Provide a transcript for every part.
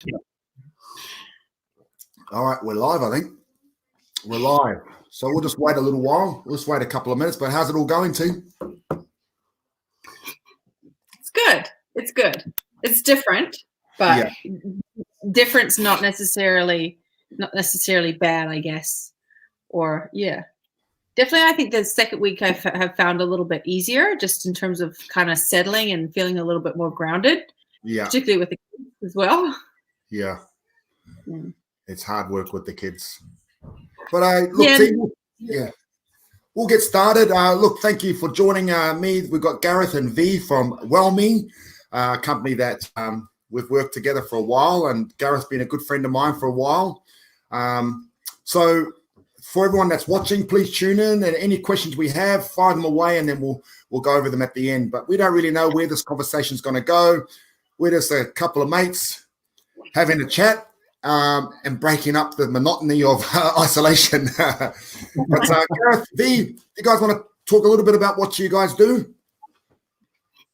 Yeah. All right, we're live, I think. We're live. So we'll just wait a little while. We'll just wait a couple of minutes. But how's it all going, team? It's good. It's good. It's different, but different's not necessarily bad, I guess. Or definitely. I think the second week I have found a little bit easier, just in terms of kind of settling and feeling a little bit more grounded. Yeah. Particularly with the kids as well. Yeah. Mm. It's hard work with the kids. But look, team, we'll get started. Look, thank you for joining me. We've got Gareth and V from WELLME, a company that we've worked together for a while, and Gareth's been a good friend of mine for a while. So for everyone that's watching, please tune in, and any questions we have, fire them away, and then we'll go over them at the end. But we don't really know where this conversation is going to go. We're just a couple of mates having a chat and breaking up the monotony of isolation. But Gareth, V, you guys want to talk a little bit about what you guys do?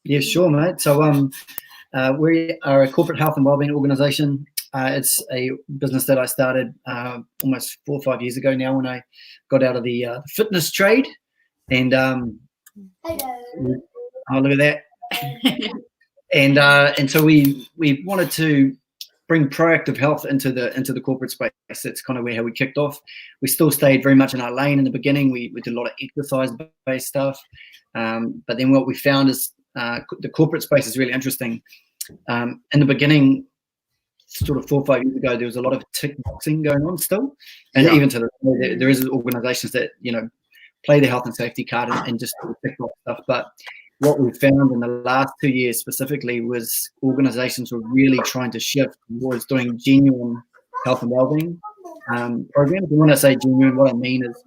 Yeah, sure, mate. So we are a corporate health and wellbeing organisation. It's a business that I started almost 4 or 5 years ago now, when I got out of the fitness trade. And Hello. oh, look at that. And so we wanted to bring proactive health into the corporate space. That's kind of how we kicked off. We still stayed very much in our lane in the beginning. We did a lot of exercise-based stuff. But then what we found is the corporate space is really interesting. In the beginning, sort of 4 or 5 years ago, there was a lot of tick boxing going on still. And even to this day, there is organizations that, play the health and safety card and just tick box stuff. But what we found in the last 2 years specifically was organizations were really trying to shift towards doing genuine health and wellbeing programs. And when I say genuine, what I mean is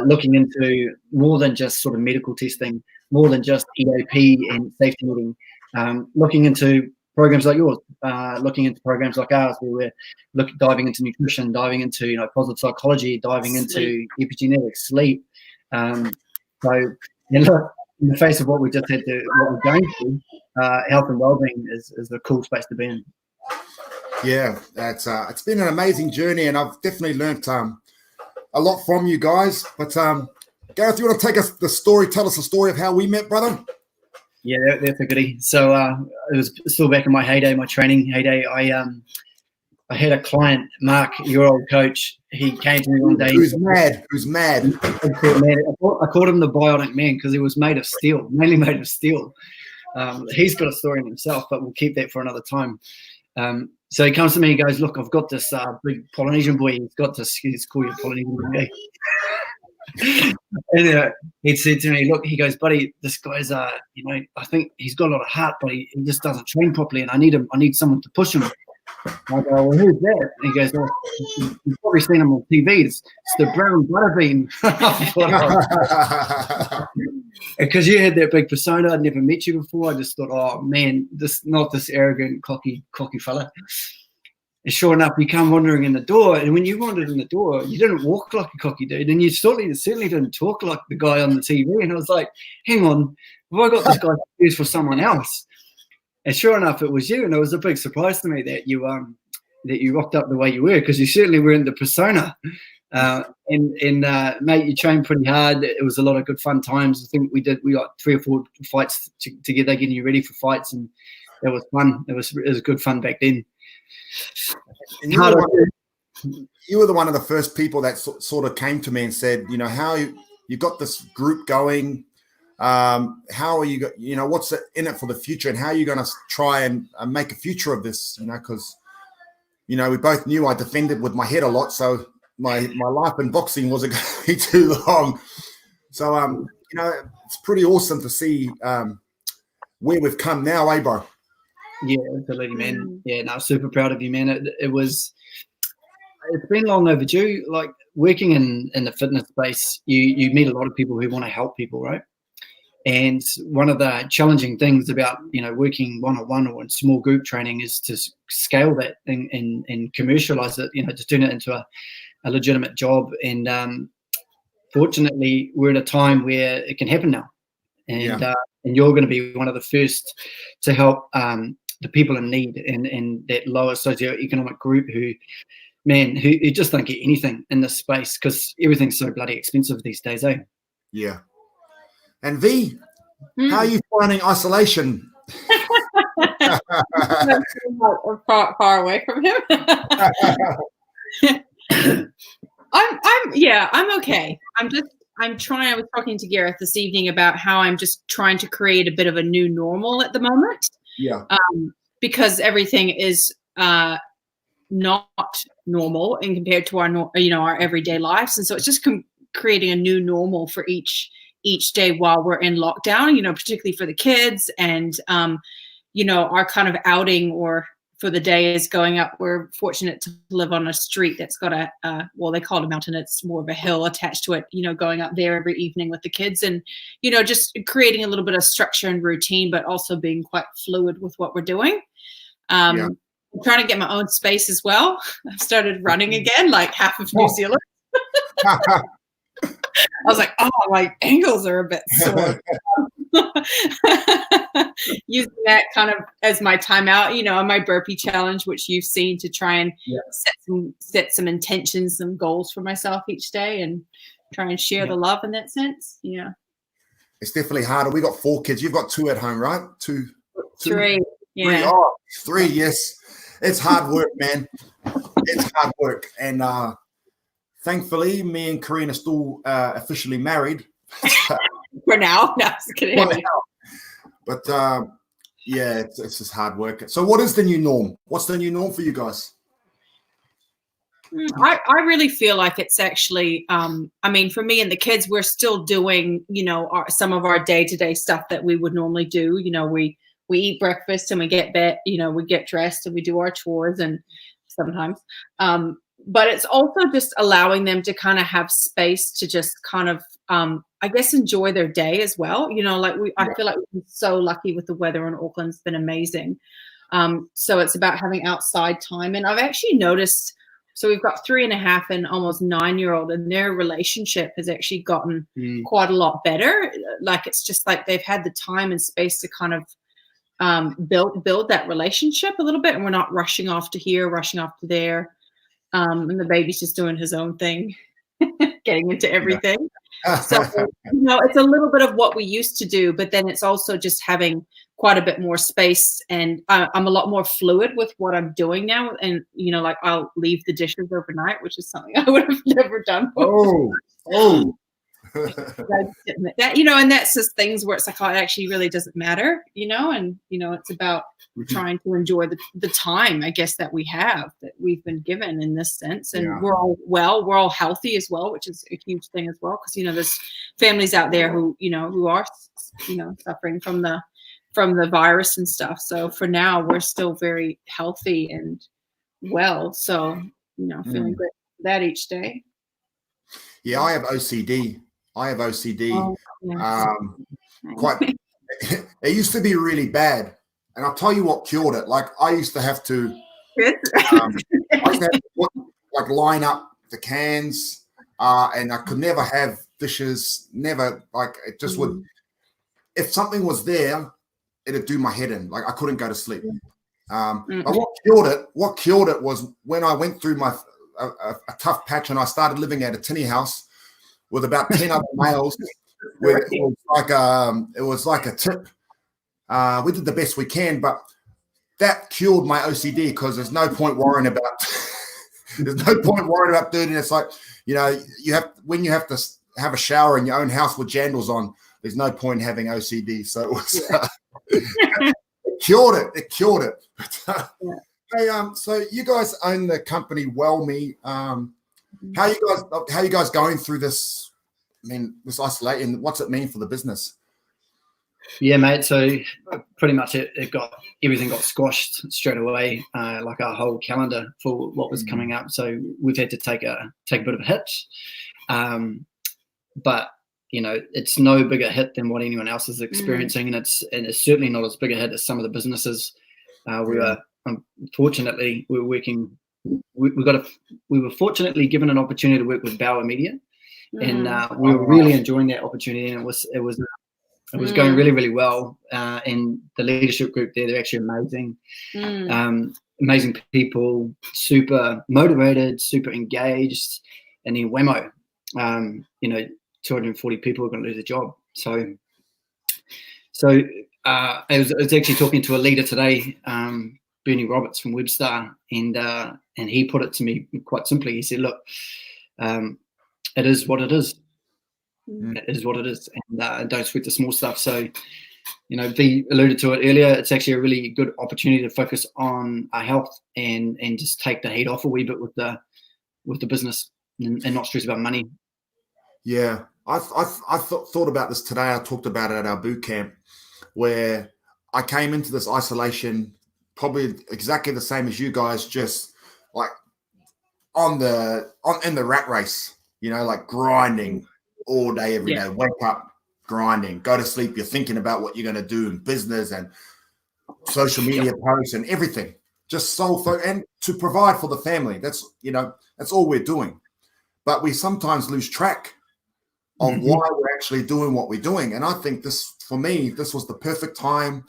looking into more than just sort of medical testing, more than just EAP and safety meeting, looking into programs like yours, looking into programs like ours, where we're diving into nutrition, diving into positive psychology, diving into epigenetics, sleep. So look, in the face of what we just had to, what we're going through, health and wellbeing is a cool space to be in. Yeah, it's been an amazing journey, and I've definitely learnt a lot from you guys. But Gareth, you want to tell us the story of how we met, brother? Yeah, that's a goodie. So it was still back in my heyday, my training heyday. I had a client, Mark, your old coach. He came to me one day. Who's mad? I called him the bionic man because he was made of steel, mainly made of steel. He's got a story in himself, but we'll keep that for another time. So he comes to me, he goes, look, I've got this big Polynesian boy. He's called you Polynesian boy. And he said to me, look, he goes, buddy, this guy's, I think he's got a lot of heart, but he just doesn't train properly, and I need someone to push him. I go, well, who's that? And he goes, oh, you've probably seen him on TV. It's the brown butterbean. Because you had that big persona, I'd never met you before. I just thought, oh man, not this arrogant, cocky fella. And sure enough, you come wandering in the door, and when you wandered in the door, you didn't walk like a cocky dude, and you certainly didn't talk like the guy on the TV. And I was like, hang on, have I got this guy confused for someone else? And sure enough, it was you, and it was a big surprise to me that you rocked up the way you were, because you certainly were in the persona. Mate, you trained pretty hard. It was a lot of good fun times. I think we got 3 or 4 fights together, getting you ready for fights, and it was fun. It was good fun back then. And you were one of the first people that sort of came to me and said, how you got this group going. How are you, what's in it for the future, and how are you going to try and make a future of this, because, we both knew I defended with my head a lot. So my life in boxing wasn't going to be too long. So, it's pretty awesome to see where we've come now, eh, bro? Yeah, absolutely, man. Yeah, no, super proud of you, man. It's been long overdue. Like, working in the fitness space, you meet a lot of people who want to help people, right? And one of the challenging things about, working one-on-one or in small group training is to scale that thing and commercialize it, to turn it into a legitimate job. And fortunately, we're at a time where it can happen now. And you're going to be one of the first to help the people in need and that lower socioeconomic group who just don't get anything in this space because everything's so bloody expensive these days, eh? Yeah. And V, how are you finding isolation? far away from him. I'm okay. I was talking to Gareth this evening about how I'm just trying to create a bit of a new normal at the moment. Yeah. Because everything is not normal and compared to our everyday lives, and so it's just creating a new normal for each day while we're in lockdown. Particularly for the kids, and our kind of outing or for the day is going up. We're fortunate to live on a street that's got they call it a mountain. It's more of a hill attached to it, going up there every evening with the kids and, just creating a little bit of structure and routine, but also being quite fluid with what we're doing. I'm trying to get my own space as well. I've started running again, like half of New Zealand. I was like, oh, my ankles are a bit sore. Using that kind of as my timeout, my burpee challenge, which you've seen, to try and set some intentions, some goals for myself each day and try and share the love in that sense. Yeah. It's definitely harder. We got 4 kids. You've got 2 at home, right? Two. 3. Yeah. 3. Oh, 3. Yes. It's hard work, man. It's hard work. And thankfully, me and Corinne are still officially married. For now. No, just kidding. But it's just hard work. So what is the new norm? What's the new norm for you guys? I really feel like it's actually, for me and the kids, we're still doing, some of our day-to-day stuff that we would normally do. We eat breakfast and we get we get dressed and we do our chores and sometimes. But it's also just allowing them to kind of have space to just kind of, I guess, enjoy their day as well. I feel like we've been so lucky with the weather in Auckland. It's been amazing. So it's about having outside time. And I've actually noticed, so we've got 3.5 and almost 9-year-old, and their relationship has actually gotten quite a lot better. Like, it's just like they've had the time and space to kind of build that relationship a little bit. And we're not rushing off to here, rushing off to there. And the baby's just doing his own thing, getting into everything. So, it's a little bit of what we used to do, but then it's also just having quite a bit more space. And I'm a lot more fluid with what I'm doing now. And, I'll leave the dishes overnight, which is something I would have never done before. Oh. That, and that's just things where it's like, oh, it actually really doesn't matter, and it's about trying to enjoy the time, I guess, that we have, that we've been given in this sense. And we're all healthy as well, which is a huge thing as well, because there's families out there who are suffering from the virus and stuff. So for now, we're still very healthy and well, so feeling great for that each day. I have OCD. Oh, yes. Quite. It used to be really bad, and I'll tell you what cured it. Like, I used to have to, line up the cans, and I could never have dishes. Never, like, it just would. If something was there, it'd do my head in. Like, I couldn't go to sleep. But what cured it was when I went through a tough patch, and I started living at a tinny house with about 10 other males. Where it was like a tip. We did the best we can, but that cured my OCD, because there's no point worrying about dirtiness. Like, you have to have a shower in your own house with jandals on. There's no point having OCD. So it was, it cured it. Hey, so you guys own the company WELLME. How you guys going through this? I mean, this what's it mean for the business? Yeah, mate. So pretty much everything got squashed straight away, like our whole calendar for what was coming up. So we've had to take a bit of a hit, but it's no bigger hit than what anyone else is experiencing, and it's certainly not as big a hit as some of the businesses. We were fortunately given an opportunity to work with Bauer Media, and we were really enjoying that opportunity. And it was It was going really, really well. And the leadership group there, they're actually amazing. Amazing people, super motivated, super engaged. And then whammo, 240 people are going to lose a job. So I was actually talking to a leader today, Bernie Roberts from Webstar, and he put it to me quite simply. He said, look, it is what it is. It is what it is, and don't sweat the small stuff. So, V alluded to it earlier. It's actually a really good opportunity to focus on our health and just take the heat off a wee bit with the business and not stress about money. Yeah, I thought about this today. I talked about it at our boot camp, where I came into this isolation probably exactly the same as you guys, just like in the rat race, like grinding all day, every day. Wake up, grinding, go to sleep. You're thinking about what you're going to do in business and social media posts and everything. Just and to provide for the family. That's all we're doing. But we sometimes lose track of why we're actually doing what we're doing. And I think this was the perfect time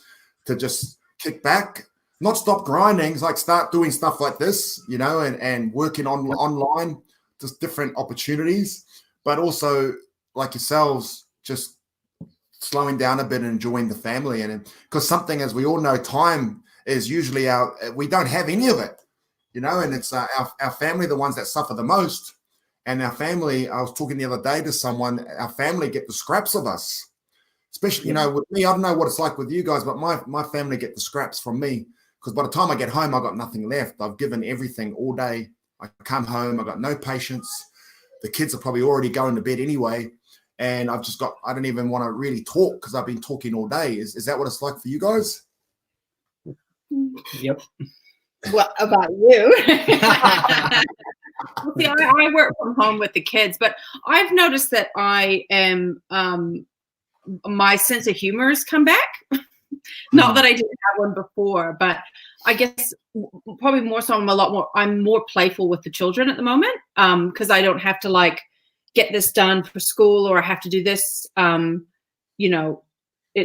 to just kick back, not stop grinding, like start doing stuff like this, and working online, just different opportunities, but also like yourselves, just slowing down a bit and enjoying the family. And because something, as we all know, time is usually we don't have any of it, and it's our family, the ones that suffer the most. And our family, I was talking the other day to someone, our family get the scraps of us, especially, with me. I don't know what it's like with you guys, but my family get the scraps from me, because by the time I get home, I got nothing left. I've given everything all day. I come home, I got no patience. The kids are probably already going to bed anyway. And I don't even want to really talk because I've been talking all day. Is that what it's like for you guys? Yep. What about you? See, I work from home with the kids, but I've noticed that I am, my sense of humor has come back. Not that I didn't have one before, but I guess probably more so I'm more playful with the children at the moment, because I don't have to get this done for school, or I have to do this,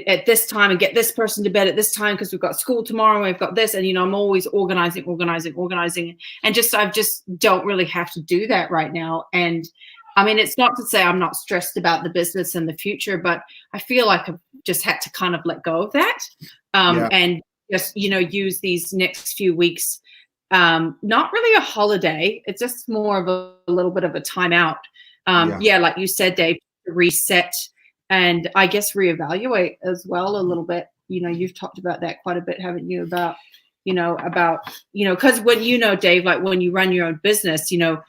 at this time and get this person to bed at this time because we've got school tomorrow and we've got this, and I'm always organizing, and I just don't really have to do that right now. And I mean, it's not to say I'm not stressed about the business and the future, but I feel like I've just had to kind of let go of that, and just use these next few weeks, not really a holiday. It's just more of a little bit of a timeout. Like you said, Dave, reset. And I guess reevaluate as well a little bit. You've talked about that quite a bit, haven't you? About because when Dave, like when you run your own business, you're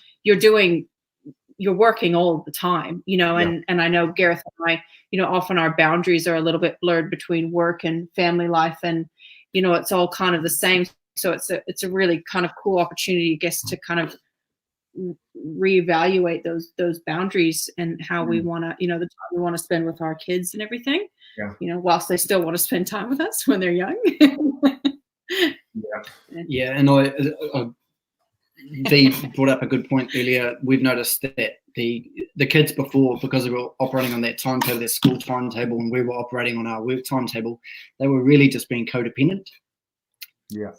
working all the time, and I know Gareth and I, often our boundaries are a little bit blurred between work and family life, and it's all kind of the same. So it's a really kind of cool opportunity, I guess, to kind of reevaluate those boundaries and how we want to, the time we want to spend with our kids and everything, whilst they still want to spend time with us when they're young. And they brought up a good point earlier. We've noticed that the kids before, because they were operating on that timetable, their school timetable, and we were operating on our work timetable, they were really just being codependent.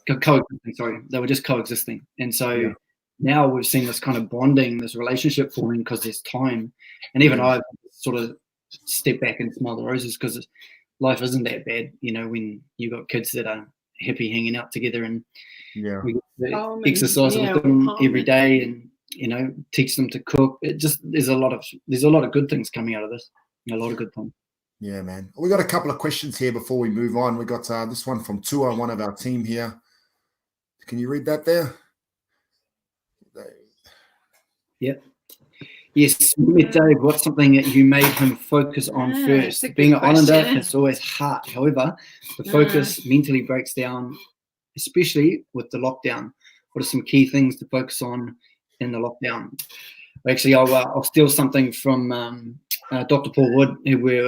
Coexisting, sorry. They were just coexisting. And so now we've seen this kind of bonding, this relationship forming because there's time. And even I've sort of stepped back and smell the roses, because life isn't that bad, when you've got kids that are happy hanging out together, and we get to exercise with them every day, and teach them to cook. It just there's a lot of good things coming out of this. A lot of good things. Yeah, man. We got a couple of questions here before we move on. We got this one from Tua, one of our team here. Can you read that there? Yep. Yes, Dave, what's something that you made him focus on first? Being an Islander, it's always hard. However, the focus mentally breaks down, especially with the lockdown. What are some key things to focus on in the lockdown? Actually, I'll steal something from Dr. Paul Wood, who we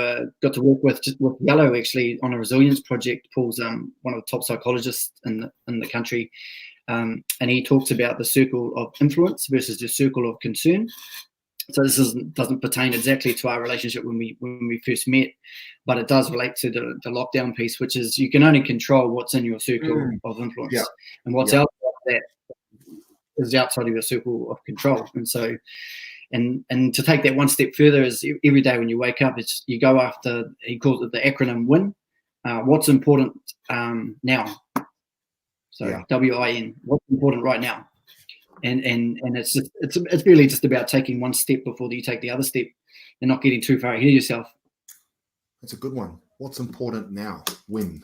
got to work with Yellow, actually, on a resilience project. Paul's one of the top psychologists in the country. And he talks about the circle of influence versus the circle of concern. So this doesn't pertain exactly to our relationship when we first met, but it does relate to the lockdown piece, which is you can only control what's in your circle of influence, and what's outside of that is outside of your circle of control. And so, and to take that one step further is every day when you wake up, you go after, he calls it the acronym WIN. What's important now? So WIN. What's important right now? And it's really just about taking one step before you take the other step, and not getting too far ahead of yourself. That's a good one. What's important now? Win.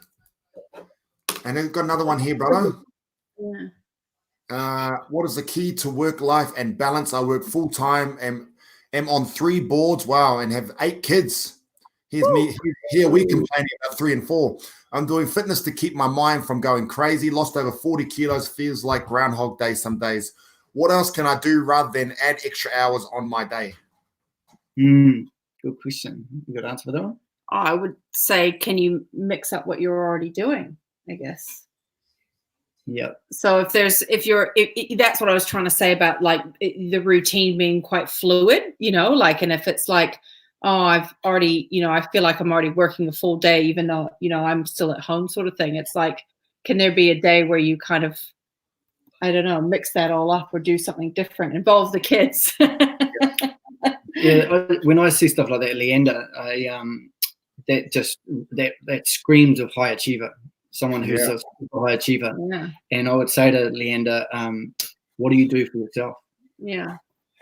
And then got another one here, brother. Yeah. What is the key to work life and balance? I work full time and am on 3 boards. Wow, and have 8 kids. Here's me. Here we complaining about 3 and 4. I'm doing fitness to keep my mind from going crazy. Lost over 40 kilos. Feels like Groundhog Day some days. What else can I do rather than add extra hours on my day? Good question. You got an answer for that one? I would say, can you mix up what you're already doing, I guess. Yeah. So if that's what I was trying to say about like the routine being quite fluid, like, and if it's like, oh, I've already, I feel like I'm already working a full day, even though, I'm still at home sort of thing. It's like, can there be a day where you kind of, I don't know, mix that all up or do something different, involve the kids? Yeah. When I see stuff like that, Leander, that screams of high achiever, someone who's a super high achiever. Yeah. And I would say to Leander, what do you do for yourself? Yeah.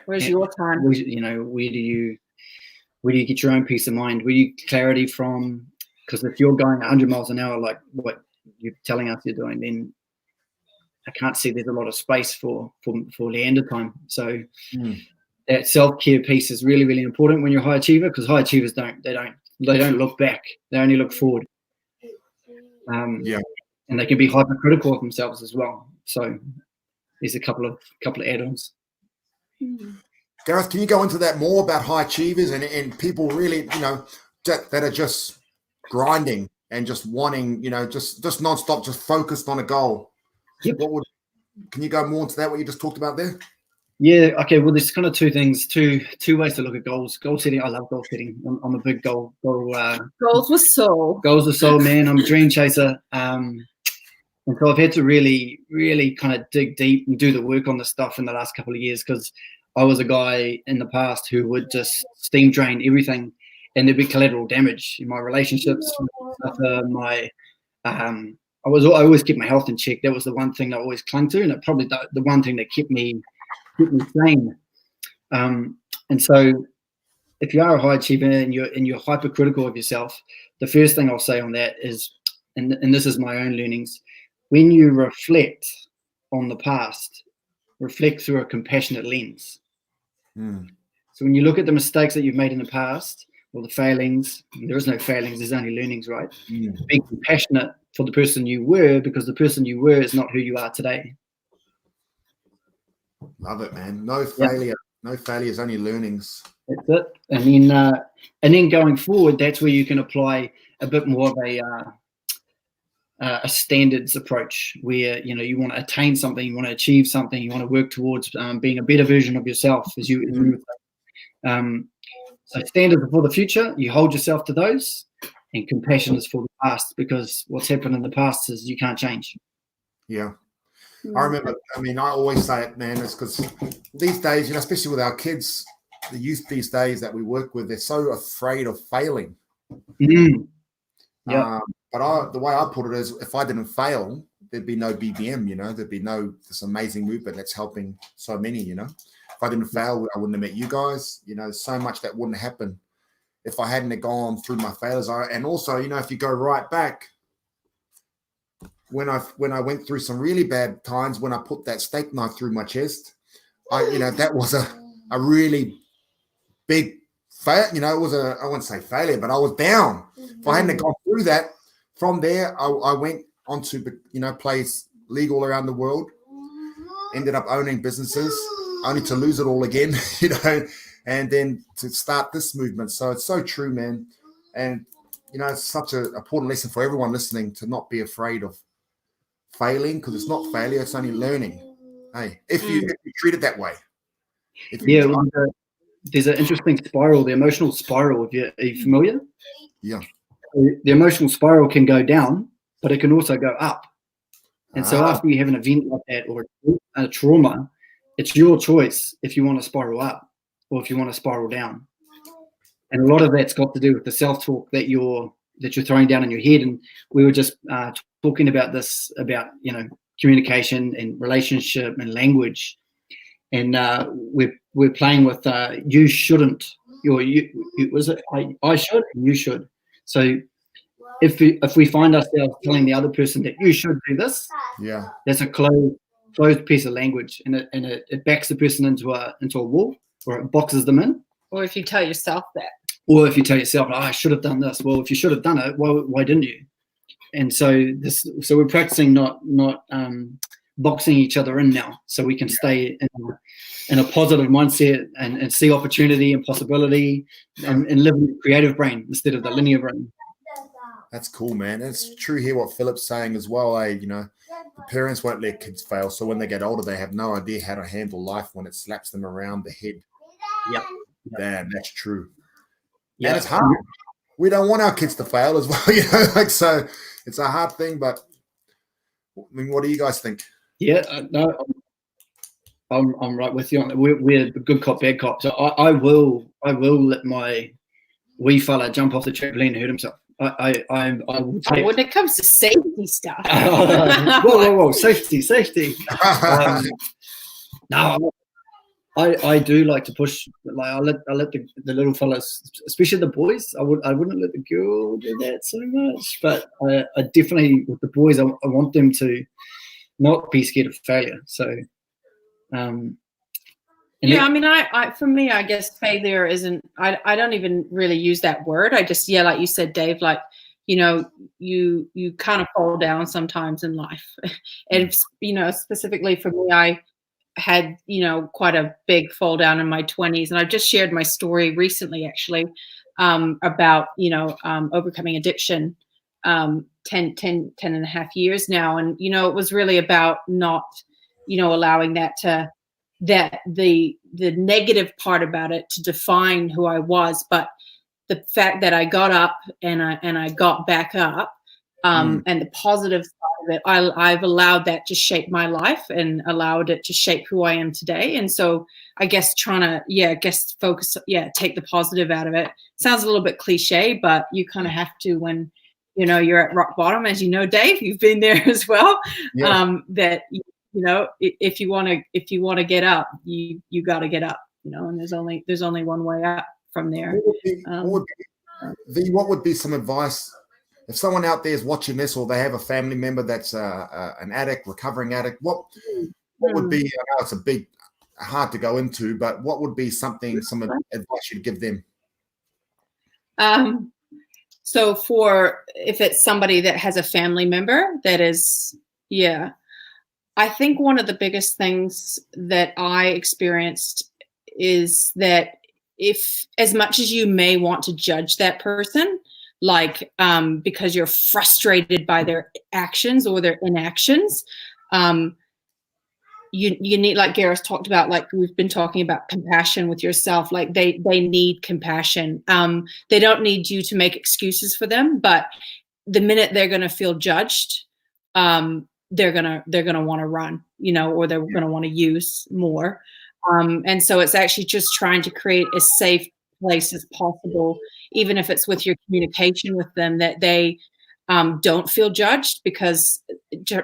Where's your time? Where do you get your own peace of mind? Where do you get clarity from? Because if you're going 100 miles an hour, like what you're telling us you're doing, then I can't see there's a lot of space for Leander time. So that self-care piece is really, really important when you're a high achiever, because high achievers don't look back. They only look forward. And they can be hypercritical of themselves as well. So there's a couple of add-ons. Gareth, can you go into that more about high achievers and people really, that are just grinding and just wanting, just nonstop, just focused on a goal? Yep. Can you go more into that, what you just talked about there? Yeah. Okay. Well, there's kind of two things, two ways to look at goals. Goal setting. I love goal setting. I'm a big goals with soul. Goals with soul, man. I'm a dream chaser. And so I've had to really, really kind of dig deep and do the work on this stuff in the last couple of years, because I was a guy in the past who would just steam drain everything, and there'd be collateral damage in my relationships. I always kept my health in check. That was the one thing I always clung to, and it probably the one thing that kept me sane. And so, if you are a high achiever and you're hypercritical of yourself, the first thing I'll say on that is, and this is my own learnings, when you reflect on the past, reflect through a compassionate lens. So when you look at the mistakes that you've made in the past, or the failings, there is no failings, there's only learnings, right? Be compassionate for the person you were, because the person you were is not who you are today. Love it, man. No failure. No failures, only learnings. That's it. And then going forward, that's where you can apply a bit more of a standards approach, where you want to attain something, you want to achieve something, you want to work towards being a better version of yourself, as you would say. So standards are for the future. You hold yourself to those, and compassion is for the past, because what's happened in the past is you can't change. Yeah. I remember, I always say it, man, it's because these days, especially with our kids, the youth these days that we work with, they're so afraid of failing. But the way I put it is, if I didn't fail, there'd be no BBM, there'd be no this amazing movement that's helping so many, If I didn't fail, I wouldn't have met you guys. So much that wouldn't happen if I hadn't gone through my failures. And also, if you go right back, when I went through some really bad times, when I put that steak knife through my chest, that was a really big fail. It was I wouldn't say failure, but I was down. If I hadn't gone through that, from there, I went on to, play league all around the world, ended up owning businesses, only to lose it all again, and then to start this movement. So it's so true, man. And, it's such an important lesson for everyone listening, to not be afraid of failing, because it's not failure, it's only learning. Hey, if you treat it that way. there's an interesting spiral, the emotional spiral. Are you familiar? Yeah. The emotional spiral can go down, but it can also go up. And so after you have an event like that or a trauma, it's your choice if you want to spiral up or if you want to spiral down. And a lot of that's got to do with the self-talk that you're throwing down in your head. And we were just talking about this, about, communication and relationship and language. And we're playing with you shouldn't. Was it I should and you should. So if we find ourselves telling the other person that you should do this, that's a closed piece of language, and it backs the person into a wall, or it boxes them in. Or if you tell yourself that. Or if you tell yourself, oh, I should have done this. Well, if you should have done it, why didn't you? And so we're practicing not boxing each other in now, so we can stay in a positive mindset and see opportunity and possibility and live in the creative brain instead of the linear brain. That's cool, man. It's true here what Philip's saying as well. The parents won't let kids fail, so when they get older, they have no idea how to handle life when it slaps them around the head. Yep. Damn, that's true. Yeah. And it's hard. We don't want our kids to fail as well, so it's a hard thing. But I mean, what do you guys think? Yeah, no, I'm right with you on that. We're good cop, bad cop. So I will let my wee fella jump off the trampoline and hurt himself. I will take. When it comes to safety stuff. Whoa, safety. No, I do like to push. Like I let the little fellas, especially the boys. I wouldn't let the girl do that so much. But I definitely, with the boys, I want them to not be scared of failure. So, yeah, I mean, for me, I guess failure isn't. I don't even really use that word. I just, like you said, Dave, like, you kind of fall down sometimes in life, and specifically for me, I had quite a big fall down in my 20s, and I just shared my story recently, actually, about overcoming addiction. 10 and a half years now, and it was really about not allowing that the negative part about it to define who I was, but the fact that I got up and I got back up, and the positive side of it, I've allowed that to shape my life and allowed it to shape who I am today. And so I guess trying to focus, take the positive out of it. Sounds a little bit cliche, but you kind of have to when you're at rock bottom, as Dave, you've been there as well. Yeah. That if you want to get up, you got to get up. And there's only one way up from there. What would be some advice if someone out there is watching this, or they have a family member that's an addict, recovering addict? What would be? I know it's hard to go into, but what would be some advice you'd give them? So if it's somebody that has a family member that is, I think one of the biggest things that I experienced is that if, as much as you may want to judge that person, like, because you're frustrated by their actions or their inactions, you need, like Gareth talked about, like we've been talking about compassion with yourself, like they need compassion. They don't need you to make excuses for them, but the minute they're going to feel judged, they're going to want to run, or they're going to want to use more. And so it's actually just trying to create as safe place as possible, even if it's with your communication with them, that they don't feel judged, because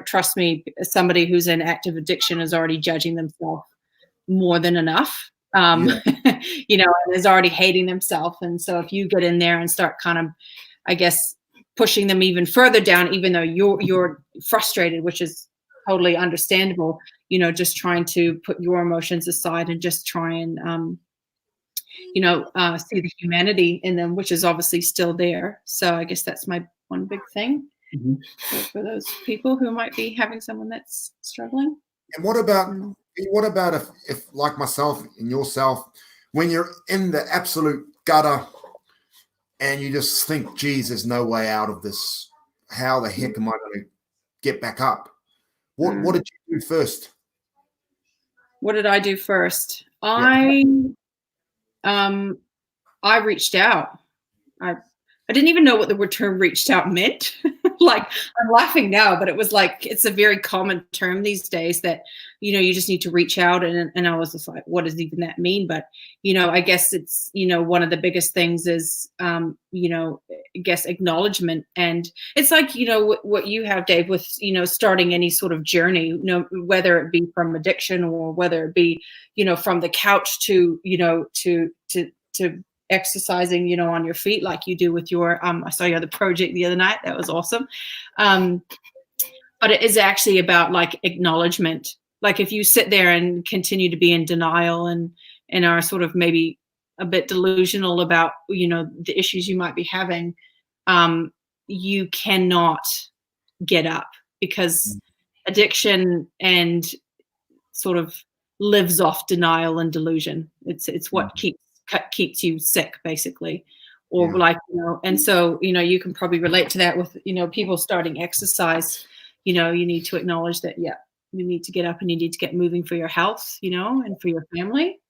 trust me, somebody who's in active addiction is already judging themselves more than enough, and is already hating themselves. And so if you get in there and start kind of, I guess, pushing them even further down, even though you're frustrated, which is totally understandable, just trying to put your emotions aside and just try and, see the humanity in them, which is obviously still there. So I guess that's my one big thing for those people who might be having someone that's struggling. And what about if like myself and yourself, when you're in the absolute gutter and you just think, geez, there's no way out of this. How the heck am I going to get back up? What did you do first? What did I do first? I reached out. I didn't even know what the term reached out meant. Like, I'm laughing now, but it was like, it's a very common term these days that, you just need to reach out. And I was just like, what does even that mean? But, I guess it's, one of the biggest things is, I guess acknowledgement. And it's like, what you have, Dave, with, starting any sort of journey, whether it be from addiction or whether it be, from the couch to, to exercising, on your feet like you do with your, I saw your other project the other night. That was awesome. But it is actually about like acknowledgement. Like if you sit there and continue to be in denial and are sort of maybe a bit delusional about, the issues you might be having, you cannot get up, because addiction and sort of lives off denial and delusion. It's what keeps you sick, basically, or like, and so, you can probably relate to that with, people starting exercise. You need to acknowledge that, you need to get up and you need to get moving for your health, and for your family.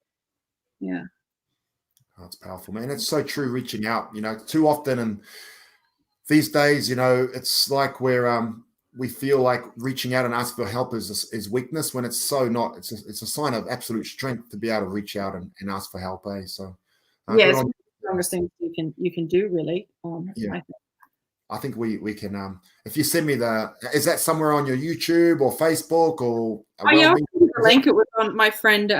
Yeah. That's powerful, man. It's so true. Reaching out, too often, and these days, it's like we feel like reaching out and asking for help is weakness, when it's so not. It's a sign of absolute strength to be able to reach out and ask for help. So it's the strongest thing you can do, really. I think we can. If you send me is that somewhere on your YouTube or Facebook or? I'll send you the link. It was on my friend,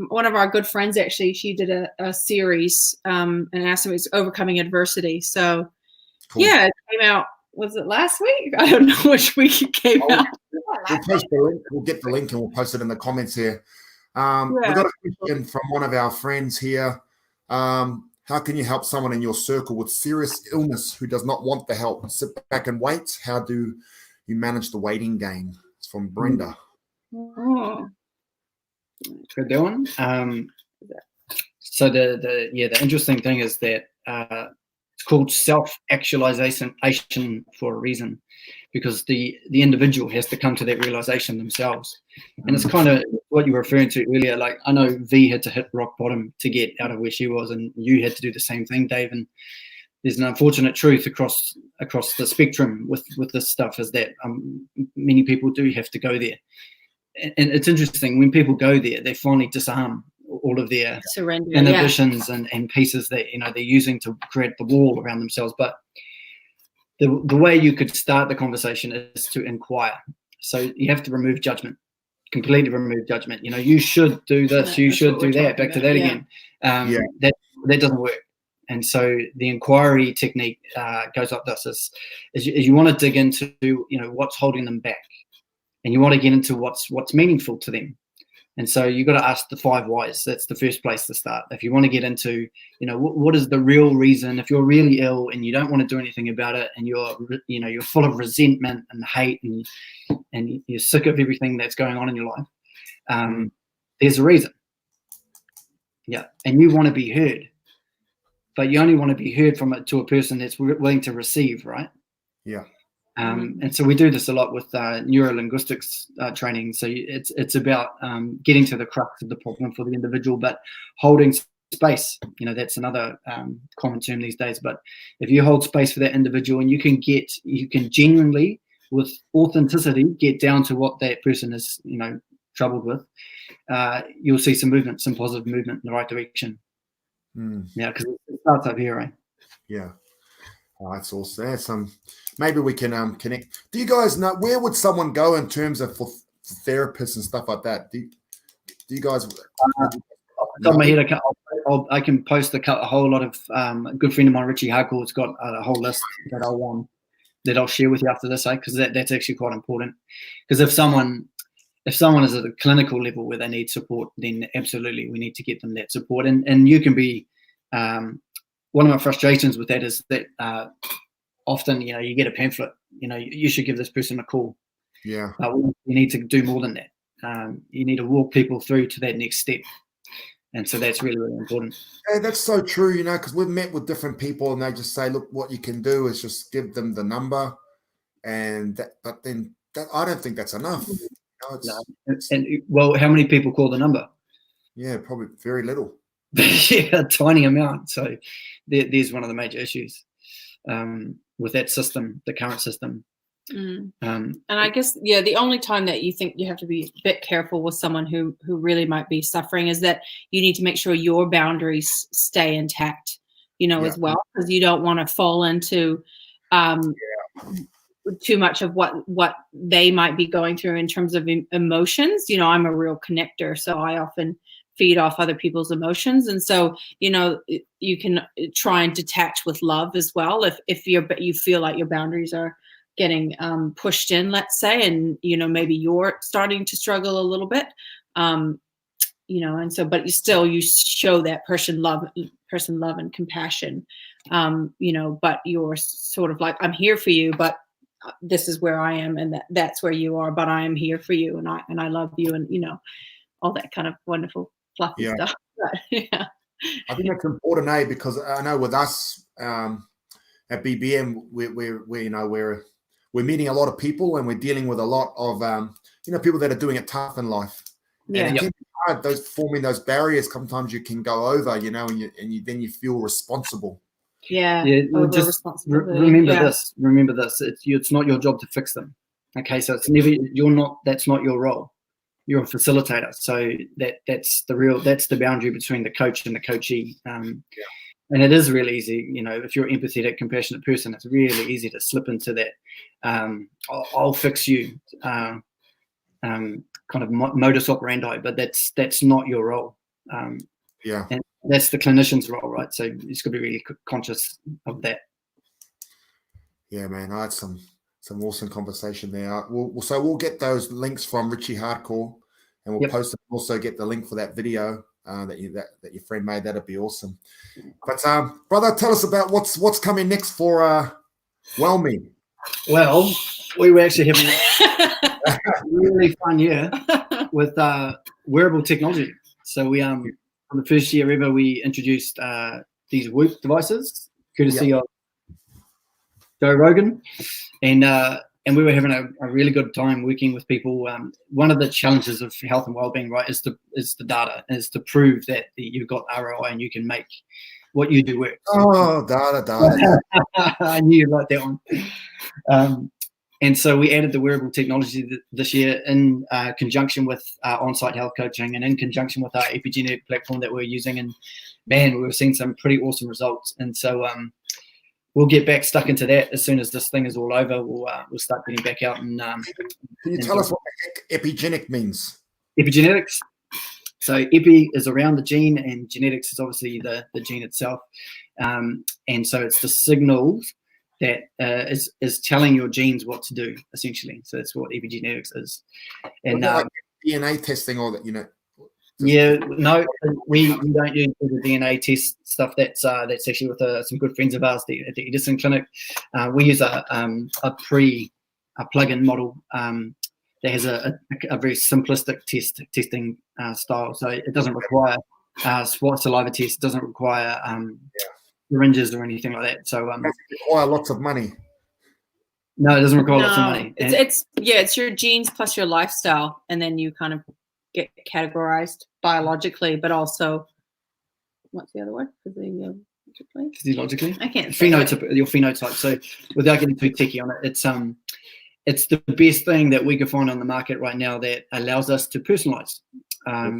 one of our good friends, actually. She did a series and asked him, it's Overcoming Adversity. So cool. Yeah, it came out. Was it last week? I don't know which week it came out. We'll post the link. We'll get the link and we'll post it in the comments here. We've got a question from one of our friends here. How can you help someone in your circle with serious illness who does not want the help? Sit back and wait. How do you manage the waiting game? It's from Brenda. For that one. So the interesting thing is that it's called self-actualization for a reason, because the individual has to come to that realization themselves. And it's kind of what you were referring to earlier. Like, I know V had to hit rock bottom to get out of where she was, and you had to do the same thing, Dave. And there's an unfortunate truth across the spectrum with this stuff, is that many people do have to go there. And it's interesting, when people go there, they finally disarm all of their inhibitions and pieces that they're using to create the wall around themselves. But the way you could start the conversation is to inquire. So you have to remove judgment, completely remove judgment. You should do this, you should do that. Back to that again. That doesn't work. And so the inquiry technique goes like this: is you want to dig into what's holding them back, and you want to get into what's meaningful to them. And so you've got to ask the 5 whys. That's the first place to start. If you want to get into, what is the real reason? If you're really ill and you don't want to do anything about it, and you're full of resentment and hate, and you're sick of everything that's going on in your life, there's a reason. Yeah, and you want to be heard, but you only want to be heard to a person that's willing to receive, right? Yeah. And so we do this a lot with neuro-linguistics training. So it's about getting to the crux of the problem for the individual, but holding space. That's another common term these days. But if you hold space for that individual, and you can genuinely, with authenticity, get down to what that person is, troubled with, you'll see some movement, some positive movement in the right direction. Yeah, because it starts up here, right? Yeah. That's awesome. There's maybe we can connect. Do you guys know, where would someone go in terms of for therapists and stuff like that? Do you guys? Off the top of my head, I can post a whole lot of a good friend of mine, Richie Harcourt's got a whole list that I'll share with you after this, because that's actually quite important. Because if someone is at a clinical level where they need support, then absolutely we need to get them that support. And you can be one of my frustrations with that is that often, you get a pamphlet, you should give this person a call. Yeah. You need to do more than that. You need to walk people through to that next step. And so that's really, really important. Yeah, that's so true, because we've met with different people and they just say, look, what you can do is just give them the number. But then I don't think that's enough. Well, how many people call the number? Yeah, probably very little. Yeah, a tiny amount. So there's one of the major issues with that system, the current system. And I guess, yeah, the only time that you think you have to be a bit careful with someone who really might be suffering is that you need to make sure your boundaries stay intact, as well, because you don't want to fall into too much of what they might be going through in terms of emotions. I'm a real connector, so I often feed off other people's emotions, and so you can try and detach with love as well if you feel like your boundaries are getting pushed in, let's say, and maybe you're starting to struggle a little bit, and so, but you show that person love and compassion, but you're sort of like, I'm here for you, but this is where I am, and that's where you are, but I am here for you, and I love you, and all that kind of wonderful fluffy stuff. But, yeah, I think that's important, because I know with us at BBM, we're meeting a lot of people, and we're dealing with a lot of people that are doing it tough in life. Yeah. And it can be hard, forming those barriers. Sometimes you can go over, and then you feel responsible. Yeah. Just remember this. Remember this. It's not your job to fix them. Okay, so it's never that's not your role. You're a facilitator. So that's the boundary between the coach and the coachee. And it is really easy, if you're an empathetic, compassionate person, it's really easy to slip into that I'll fix you kind of modus operandi, but that's not your role. And that's the clinician's role, right? So you just got to be really conscious of that. Yeah, man, I had some awesome conversation there. We'll get those links from Richie Hardcore, and we'll post it. Also get the link for that video that your friend made. That'd be awesome. But brother, tell us about what's coming next for WELLME. Well, we were actually having a really fun year with wearable technology. So we for the first year ever, we introduced these Whoop devices, courtesy of Joe Rogan, and we were having a really good time working with people. One of the challenges of health and wellbeing, right, is the data, is to prove that you've got ROI and you can make what you do work. Oh, data. I knew you'd like that one. And so we added the wearable technology this year in conjunction with on-site health coaching and in conjunction with our epigenetic platform that we're using. And man, we were seeing some pretty awesome results. And so we'll get stuck into that as soon as this thing is all over. We'll start getting back out and. Can you tell us what epigenetic means? Epigenetics. So epi is around the gene, and genetics is obviously the gene itself. And so it's the signals that is telling your genes what to do, essentially. So that's what epigenetics is. And like DNA testing, or that Yeah, no, we don't use the DNA test stuff. That's actually with some good friends of ours at the Edison Clinic. We use a plug-in model that has a very simplistic testing style. So it doesn't require saliva test, doesn't require syringes or anything like that. So it require lots of money. No, it doesn't require lots of money. It's your genes plus your lifestyle, and then you kind of get categorized biologically, but also what's the other word? Physiologically? I can't. Your phenotype. So without getting too techie on it, it's the best thing that we can find on the market right now that allows us to personalize.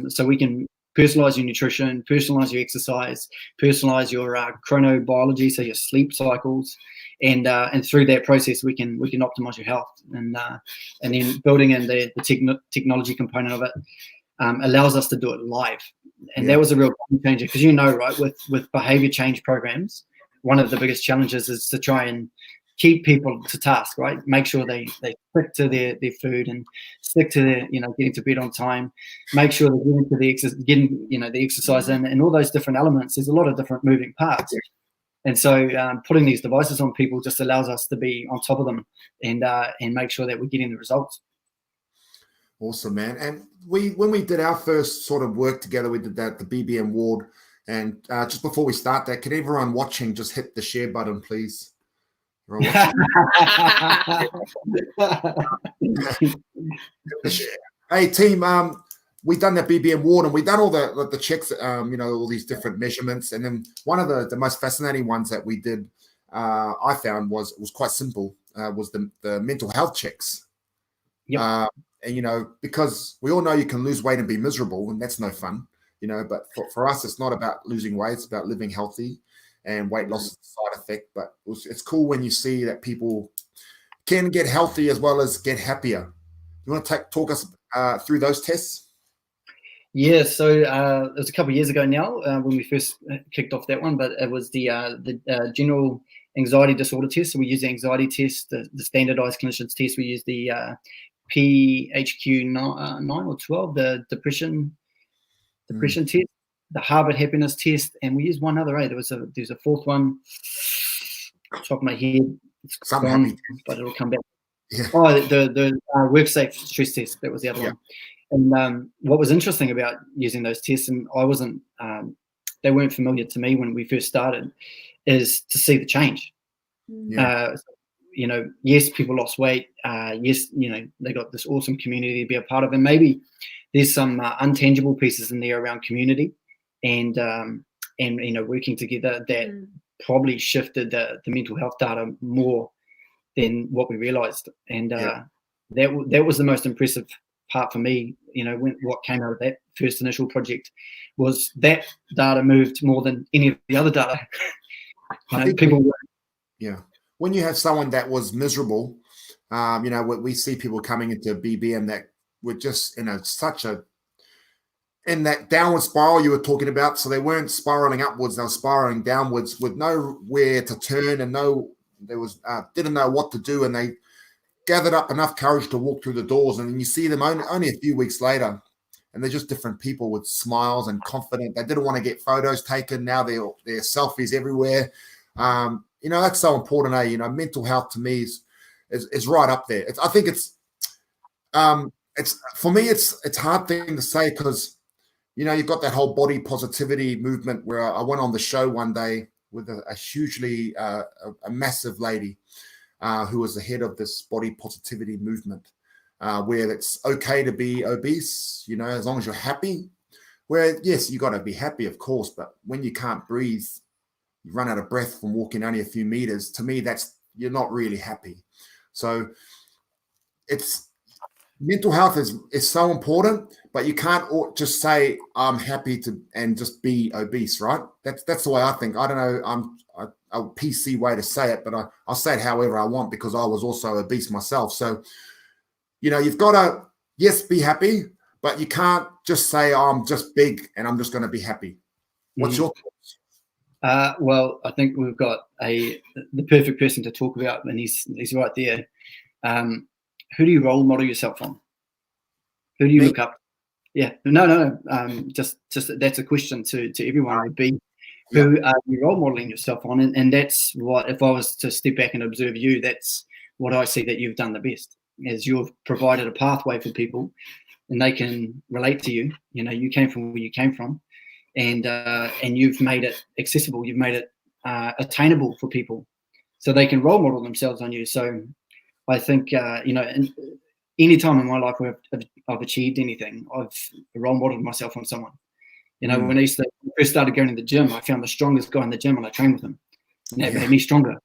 So we can personalize your nutrition, personalize your exercise, personalize your chronobiology, so your sleep cycles, and through that process we can optimize your health, and then building in the technology component of it allows us to do it live, and that was a real game changer, because right, with behavior change programs, one of the biggest challenges is to try and keep people to task, right? Make sure they stick to their food and stick to their getting to bed on time. Make sure they're getting the exercise in, and all those different elements. There's a lot of different moving parts, and so putting these devices on people just allows us to be on top of them and make sure that we're getting the results. Awesome, man. And when we did our first sort of work together, we did that at the BBM ward. And just before we start that, can everyone watching just hit the share button, please? Hey team, we've done that BBM ward, and we've done all the checks, you know, all these different measurements. And then one of the most fascinating ones that we did, I found was quite simple, was the mental health checks. Yep. And, you know, because we all know you can lose weight and be miserable, and that's no fun, you know, but for us, it's not about losing weight. It's about living healthy, and weight loss is a side effect. But it's cool when you see that people can get healthy as well as get happier. You want to talk us through those tests? Yeah, so it was a couple of years ago now when we first kicked off that one, but it was the general anxiety disorder test. So we use the anxiety test, the standardized clinicians test. We use the PHQ 9 or 12, the depression test, the Harvard happiness test, and we used one other. There's a fourth one. Top of my head, it's gone, but it'll come back. Yeah. Oh, the WorkSafe stress test. That was the other one. And what was interesting about using those tests, and I wasn't, they weren't familiar to me when we first started, is to see the change. Yeah. You know, yes, people lost weight. Yes, you know, they got this awesome community to be a part of, and maybe there's some untangible pieces in there around community and you know, working together that probably shifted the mental health data more than what we realized. And that was the most impressive part for me. You know, what came out of that first initial project was that data moved more than any of the other data. I think people when you have someone that was miserable, you know, we see people coming into BBM that were just in in that downward spiral you were talking about. So they weren't spiraling upwards, they were spiraling downwards with nowhere to turn, and didn't know what to do, and they gathered up enough courage to walk through the doors. And then you see them only a few weeks later, and they're just different people with smiles and confident. They didn't want to get photos taken. Now they're selfies everywhere. You know, that's so important. You know, mental health to me is right up there. I think it's for me, it's a hard thing to say because, you know, you've got that whole body positivity movement where I went on the show one day with a hugely, a massive lady who was the head of this body positivity movement, where it's okay to be obese, you know, as long as you're happy. Where, yes, you got to be happy, of course, but when you can't breathe, you run out of breath from walking only a few meters, to me, you're not really happy. So mental health is so important, but you can't just say I'm happy and just be obese, right? That's the way I think. I don't know. A PC way to say it, but I'll say it however I want because I was also obese myself. So, you know, you've got to, yes, be happy, but you can't just say, oh, I'm just big and I'm just going to be happy. What's your thoughts? Well, I think we've got the perfect person to talk about, and he's right there. Who do you role model yourself on? Who do you look up? Yeah, no. Just that's a question to everyone would be, who are you role modeling yourself on? And that's what, if I was to step back and observe you, that's what I see that you've done the best, is you've provided a pathway for people and they can relate to you. You know, you came from where you came from, and you've made it accessible. You've made it attainable for people so they can role model themselves on you. So I think, you know, any time in my life where I've achieved anything, I've role modeled myself on someone. You know, when I first started going to the gym, I found the strongest guy in the gym and I trained with him. And that made me stronger.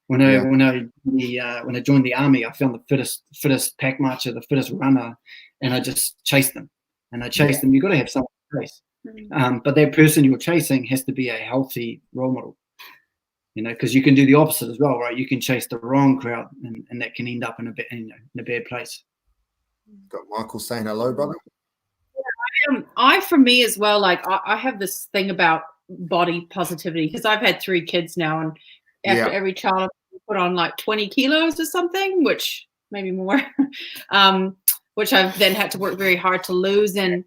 When I joined the army, I found the fittest pack marcher, the fittest runner, and I just chased them. And I chased them. You've got to have someone to chase. But that person you're chasing has to be a healthy role model. You know, because you can do the opposite as well, right? You can chase the wrong crowd, and that can end up in a bad place. Got Michael saying hello, brother. For me as well, like I have this thing about body positivity because I've had 3 kids now, and after every child I put on like 20 kilos or something, which maybe more, which I've then had to work very hard to lose. And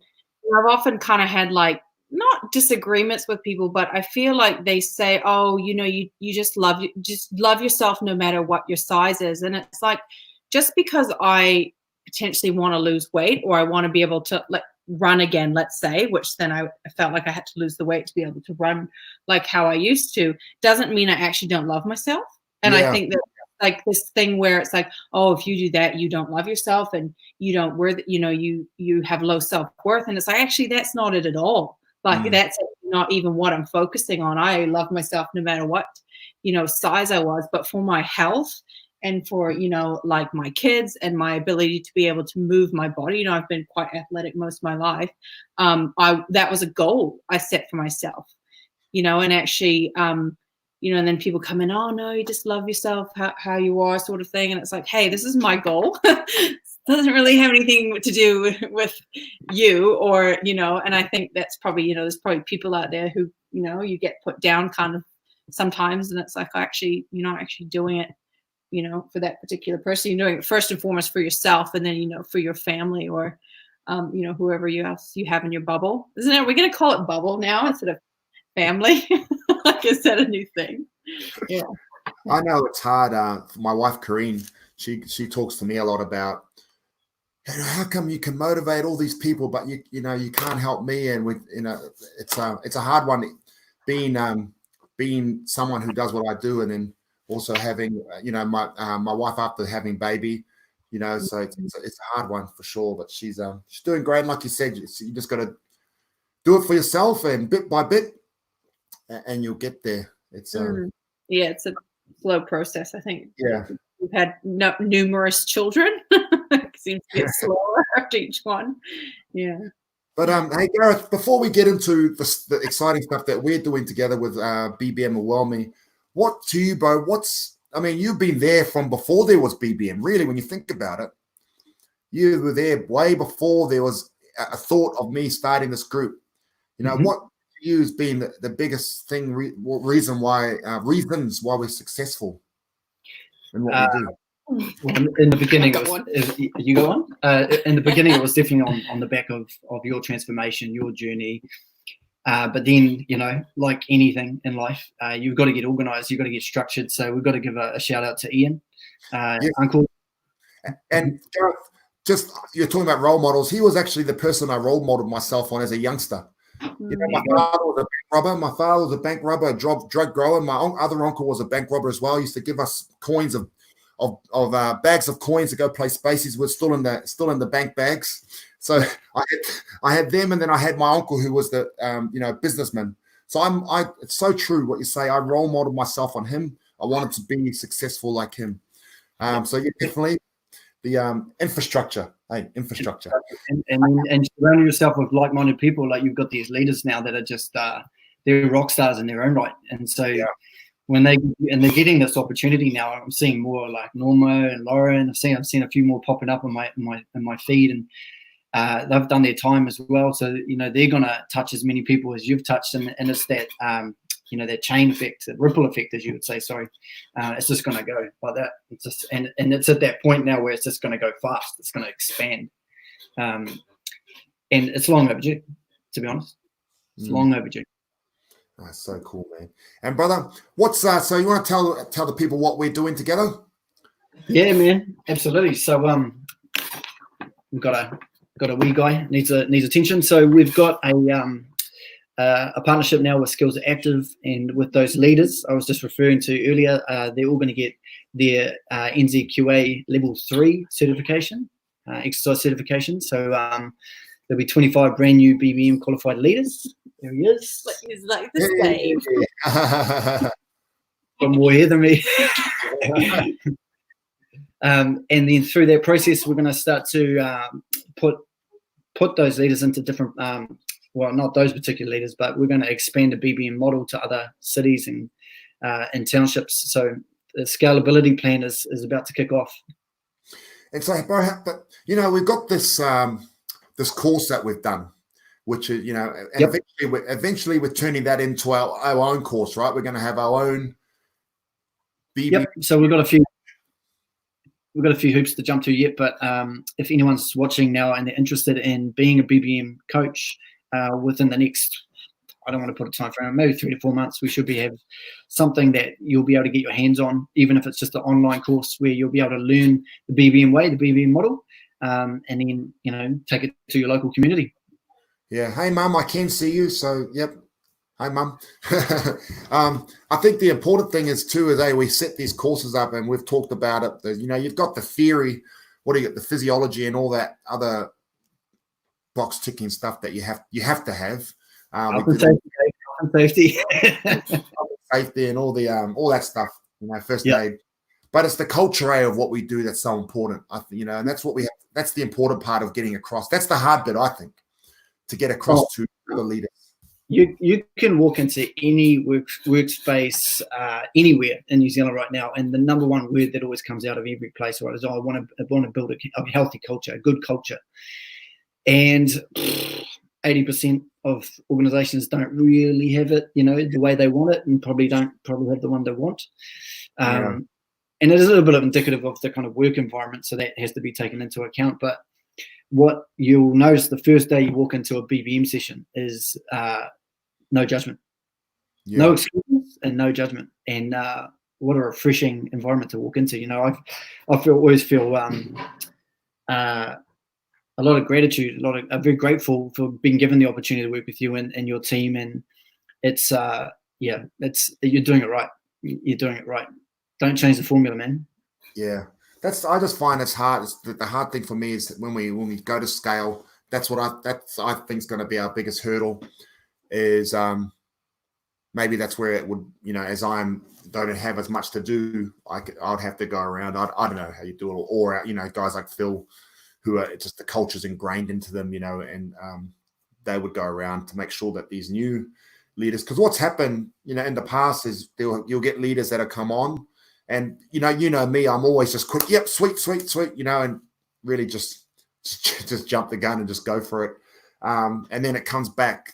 I've often kind of had like, not disagreements with people, but I feel like they say, oh, you know, you just love yourself no matter what your size is. And it's like, just because I potentially want to lose weight, or I want to be able to run again, let's say, which then I felt like I had to lose the weight to be able to run like how I used to, doesn't mean I actually don't love myself. And I think that like this thing where it's like, oh, if you do that, you don't love yourself and you don't you have low self-worth. And it's like, actually, that's not it at all. Like that's not even what I'm focusing on. I love myself no matter what, size I was, but for my health and for, like my kids and my ability to be able to move my body, I've been quite athletic most of my life. That was a goal I set for myself, and actually, and then people come in, oh no, you just love yourself, how you are, sort of thing. And it's like, hey, this is my goal. Doesn't really have anything to do with you or, and I think that's probably, there's probably people out there who, you get put down kind of sometimes. And it's like, actually, you're not actually doing it, for that particular person. You're doing it first and foremost for yourself and then, for your family or, whoever else you have in your bubble. Isn't it? We're going to call it bubble now instead of family. Like I said, a new ththing. Yeah. I know it's hard. My wife, Corrine, she talks to me a lot about, how come you can motivate all these people, but you can't help me? And it's a hard one being someone who does what I do, and then also having my wife after having baby, so it's a hard one for sure. But she's doing great. And like you said, you just got to do it for yourself, and bit by bit, and you'll get there. It's it's a slow process, I think. Yeah. We've had numerous children. It seems to get slower after each one. Yeah. But hey, Gareth, before we get into the exciting stuff that we're doing together with BBM and WELLME, what to you, bro? You've been there from before there was BBM. Really, when you think about it, you were there way before there was a thought of me starting this group. What to you has been the biggest thing, reasons why we're successful in what we do? In the beginning, you go on. In the beginning, it was definitely on the back of your transformation, your journey. But then, like anything in life, you've got to get organized, you've got to get structured. So we've got to give a shout out to Ian, Uncle. And Gareth, just you're talking about role models. He was actually the person I role modeled myself on as a youngster. My father was a bank robber. My father was a bank robber, a drug grower. My other uncle was a bank robber as well. He used to give us coins of bags of coins to go play spaces. We're still in the bank bags. So I had them, and then I had my uncle who was the businessman. So it's so true what you say. I role modeled myself on him. I wanted to be successful like him. So yeah, definitely the infrastructure. Hey, infrastructure. And surrounding yourself with like-minded people. Like you've got these leaders now that are just they're rock stars in their own right. And so when they're getting this opportunity now, I'm seeing more like Norma and Lauren. I've seen a few more popping up in my feed, and they've done their time as well. So they're gonna touch as many people as you've touched, and it's that that chain effect, that ripple effect, as you would say. Sorry, it's just gonna go like that. It's just and it's at that point now where it's just gonna go fast. It's gonna expand, and it's long overdue. To be honest, it's long overdue. That's so cool, man. And brother, what's so you want to tell the people what we're doing together? Yeah, man, absolutely. So we've got a wee guy needs attention. So we've got a partnership now with Skills Active and with those leaders I was just referring to earlier. They're all going to get their NZQA level 3 certification, exercise certification. So there'll be 25 brand new BBM qualified leaders. There he is. He's like the same. Got more hair than me. And then through that process, we're going to start to put those leaders into different, well, not those particular leaders, but we're going to expand the BBM model to other cities and townships. So the scalability plan is about to kick off. And so, but we've got this this course that we've done, which is and eventually we're turning that into our own course, right? We're going to have our own BBM. Yep. So we've got a few hoops to jump to yet, but if anyone's watching now and they're interested in being a BBM coach within the next, I don't want to put a time frame, maybe 3 to 4 months, we should have something that you'll be able to get your hands on, even if it's just an online course where you'll be able to learn the BBM way, the BBM model, and then take it to your local community. Yeah. Hey, Mum, I can see you. So, yep. Hi, Mum. I think the important thing is too is we set these courses up, and we've talked about it. You've got the theory, what do you get, the physiology, and all that other box ticking stuff that you have to have. Health and safety, safety, and all that stuff. First aid. But it's the culture of what we do that's so important. And that's what we have. That's the important part of getting across. That's the hard bit, I think, to get across to the leaders. You can walk into any workspace anywhere in New Zealand right now, and the number one word that always comes out of every place, right, is I want to build a healthy culture, a good culture. And 80% of organizations don't really have it, the way they want it, and probably have the one they want. And it is a little bit of indicative of the kind of work environment, so that has to be taken into account. But what you'll notice the first day you walk into a BBM session is no judgment, no excuses, and no judgment. And what a refreshing environment to walk into. I always feel a lot of gratitude. I'm very grateful for being given the opportunity to work with you and your team. And it's you're doing it right. You're doing it right. Don't change the formula, man. Yeah. I just find it's hard. The hard thing for me is when we go to scale, that's what I think is going to be our biggest hurdle. Is maybe that's where it would, as don't have as much to do, I'd have to go around. I don't know how you do it, or guys like Phil, who are just the culture's ingrained into them, and they would go around to make sure that these new leaders, because what's happened, in the past is you'll get leaders that have come on. And, me, I'm always just quick. Yep. Sweet. And really just jump the gun and just go for it. And then it comes back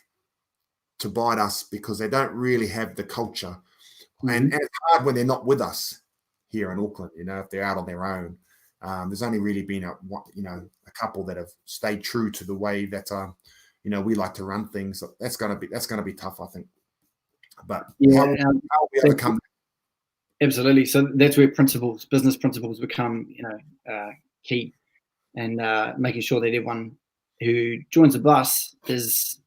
to bite us because they don't really have the culture. Mm-hmm. And it's hard when they're not with us here in Auckland, if they're out on their own. There's only really been a couple that have stayed true to the way that, we like to run things. So that's going to be tough, I think. But how we overcome that? Absolutely. So that's where business principles become, key, and making sure that everyone who joins the bus is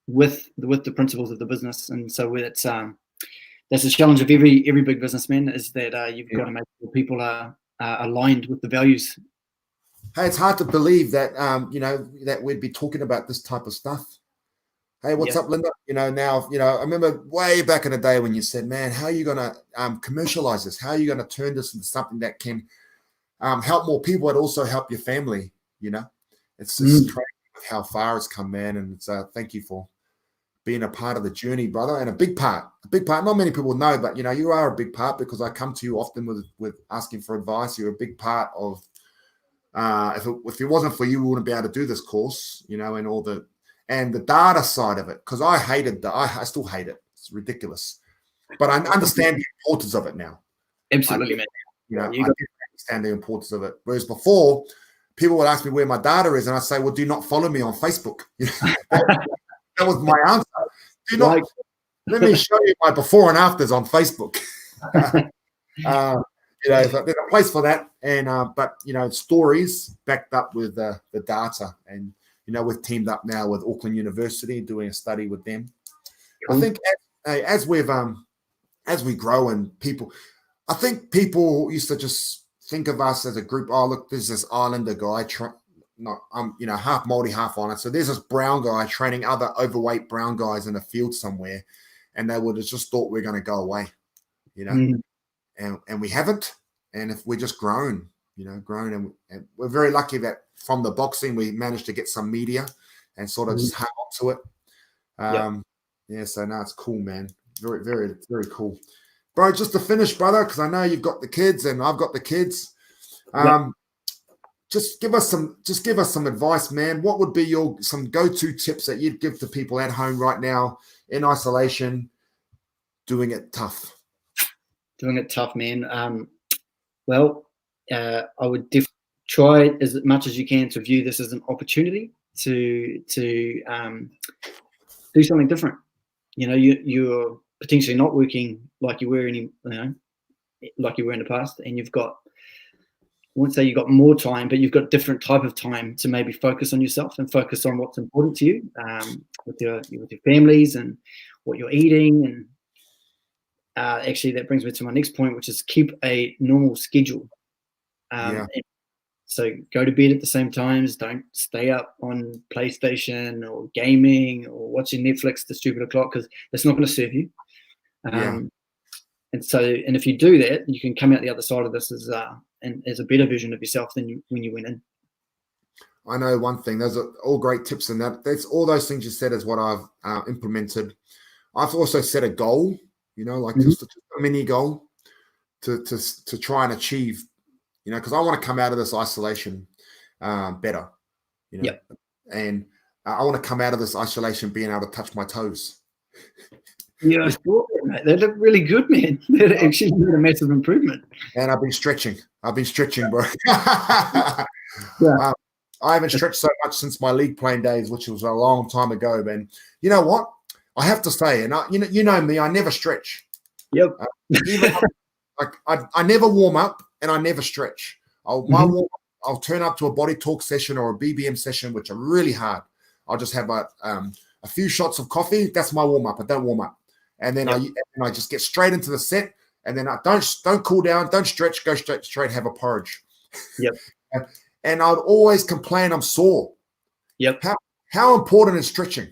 with the principles of the business. And so that's the challenge of every big businessman, is that you've got to make sure people are aligned with the values. Hey, it's hard to believe that that we'd be talking about this type of stuff. Hey, what's up, Linda? Now, I remember way back in the day when you said, man, how are you going to commercialize this? How are you going to turn this into something that can help more people and also help your family? It's just crazy how far it's come, man. And it's thank you for being a part of the journey, brother, and a big part. Not many people know, but, you are a big part, because I come to you often with asking for advice. You're a big part of, if it wasn't for you, we wouldn't be able to do this course, and the data side of it, because I still hate it. It's ridiculous. But I understand the importance of it now. Absolutely, man. I understand the importance of it. Whereas before, people would ask me where my data is, and I say, well, do not follow me on Facebook. That was my answer. Let me show you my before and afters on Facebook. So there's a place for that. And but stories backed up with the data. And we've teamed up now with Auckland University, doing a study with them. I think as we grow, and I think people used to just think of us as a group. Oh, look, there's this Islander guy. Half Māori, half Islander. So there's this brown guy training other overweight brown guys in a field somewhere, and they would have just thought we're going to go away, and we haven't. And if we're just grown, and we're very lucky that from the boxing we managed to get some media and sort of just hang on to it. So now it's cool, man. Very, very, very cool, bro. Just to finish, brother, because I know you've got the kids and I've got the kids. Just give us some advice, man. What would be some go-to tips that you'd give to people at home right now in isolation, doing it tough? Doing it tough, man. I would try as much as you can to view this as an opportunity to do something different. You're potentially not working like you were like you were in the past, and you've got won't say you've got more time, but you've got different type of time to maybe focus on yourself and focus on what's important to you, with your families and what you're eating. And actually, that brings me to my next point, which is keep a normal schedule. So go to bed at the same times. Don't stay up on PlayStation or gaming or watching Netflix to stupid o'clock, because that's not going to serve you. And if you do that, you can come out the other side of this as a better version of yourself than when you went in. I know one thing. Those are all great tips, and that's all those things you said is what I've implemented. I've also set a goal, just a mini goal to try and achieve, because I want to come out of this isolation better, and I want to come out of this isolation being able to touch my toes. Yeah, I saw that, mate. They look really good, man. They actually made a massive improvement. And I've been stretching, bro. Yeah. I haven't stretched so much since my league playing days, which was a long time ago, man. You know what? I have to say, and you know me, I never stretch. Yep. I never warm up, and I never stretch. I'll turn up to a body talk session or a BBM session, which are really hard. I'll just have a few shots of coffee. That's my warm up. I don't warm up. And then I just get straight into the set, and then I don't cool down, don't stretch, go straight have a porridge. Yep. And I'd always complain I'm sore. Yep. How important is stretching?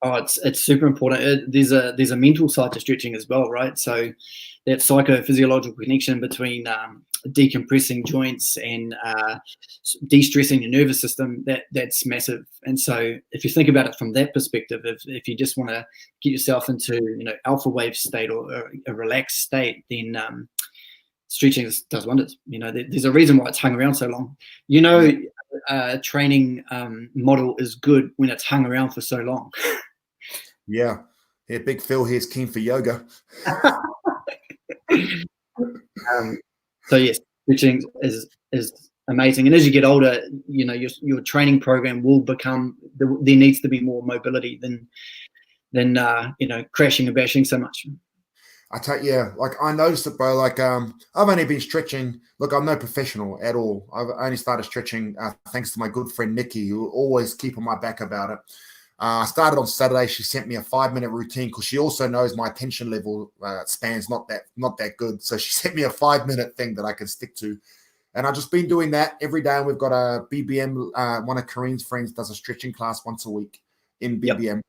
Oh, it's super important. There's a mental side to stretching as well, right? So that psychophysiological connection between decompressing joints and de-stressing your nervous system, that's massive. And so if you think about it from that perspective, if you just want to get yourself into alpha wave state or a relaxed state, then stretching does wonders. There's a reason why it's hung around so long. A training model is good when it's hung around for so long. Yeah, Big Phil here's keen for yoga. So yes, stretching is amazing, and as you get older, your training program will become there needs to be more mobility than crashing and bashing so much. I tell you, I noticed it, bro. I've only been stretching. Look, I'm no professional at all. I've only started stretching thanks to my good friend Nikki, who will always keep on my back about it. I started on Saturday. She sent me a 5-minute routine because she also knows my attention level span's not that good. So she sent me a 5-minute thing that I can stick to. And I've just been doing that every day. And we've got a BBM. One of Kareem's friends does a stretching class once a week in BBM.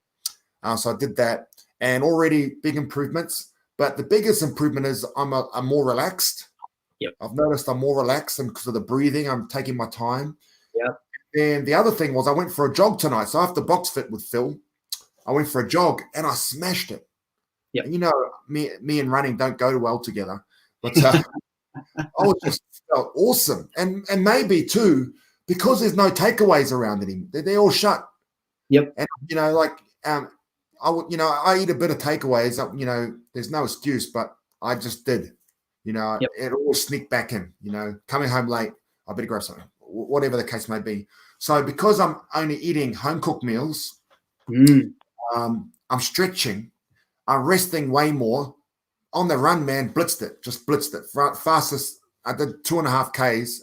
Yep. So I did that, and already big improvements. But the biggest improvement is I'm more relaxed. Yep. I've noticed I'm more relaxed, and because of the breathing, I'm taking my time. Yep. And the other thing was I went for a jog tonight. So after box fit with Phil, I went for a jog and I smashed it. Yep. And me and running don't go well together. But I just felt awesome. And maybe too, because there's no takeaways around anymore. They're all shut. Yep. And I eat a bit of takeaways. There's no excuse, but I just did. Yep. It always sneaked back in. Coming home late, I better grab something, whatever the case may be. So because I'm only eating home cooked meals, I'm stretching, I'm resting way more. On the run, man, blitzed it. Fastest, I did 2.5 Ks.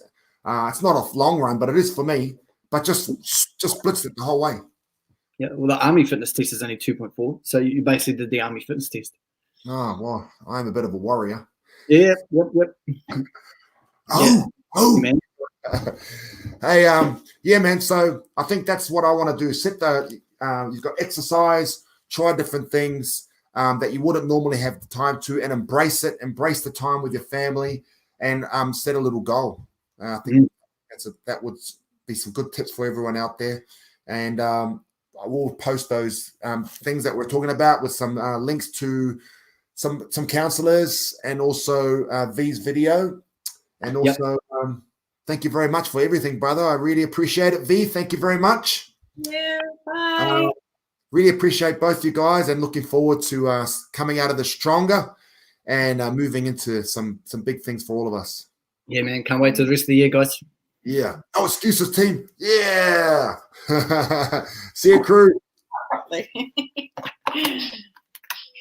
It's not a long run, but it is for me. But just blitzed it the whole way. Yeah, well, the Army fitness test is only 2.4, so you basically did the Army fitness test. Oh, well, I'm a bit of a warrior. Yep. Oh, man. Hey, man. So I think that's what I want to do. You've got exercise, try different things that you wouldn't normally have the time to, and embrace it. Embrace the time with your family, and set a little goal. I think that would be some good tips for everyone out there. And I will post those things that we're talking about with some links to some counselors, and also V's video. And also, thank you very much for everything, brother. I really appreciate it. V, thank you very much. Yeah, bye. Really appreciate both you guys, and looking forward to us coming out of this stronger and moving into some big things for all of us. Yeah, man. Can't wait till the rest of the year, guys. Yeah. No excuses, team. Yeah. See you, crew.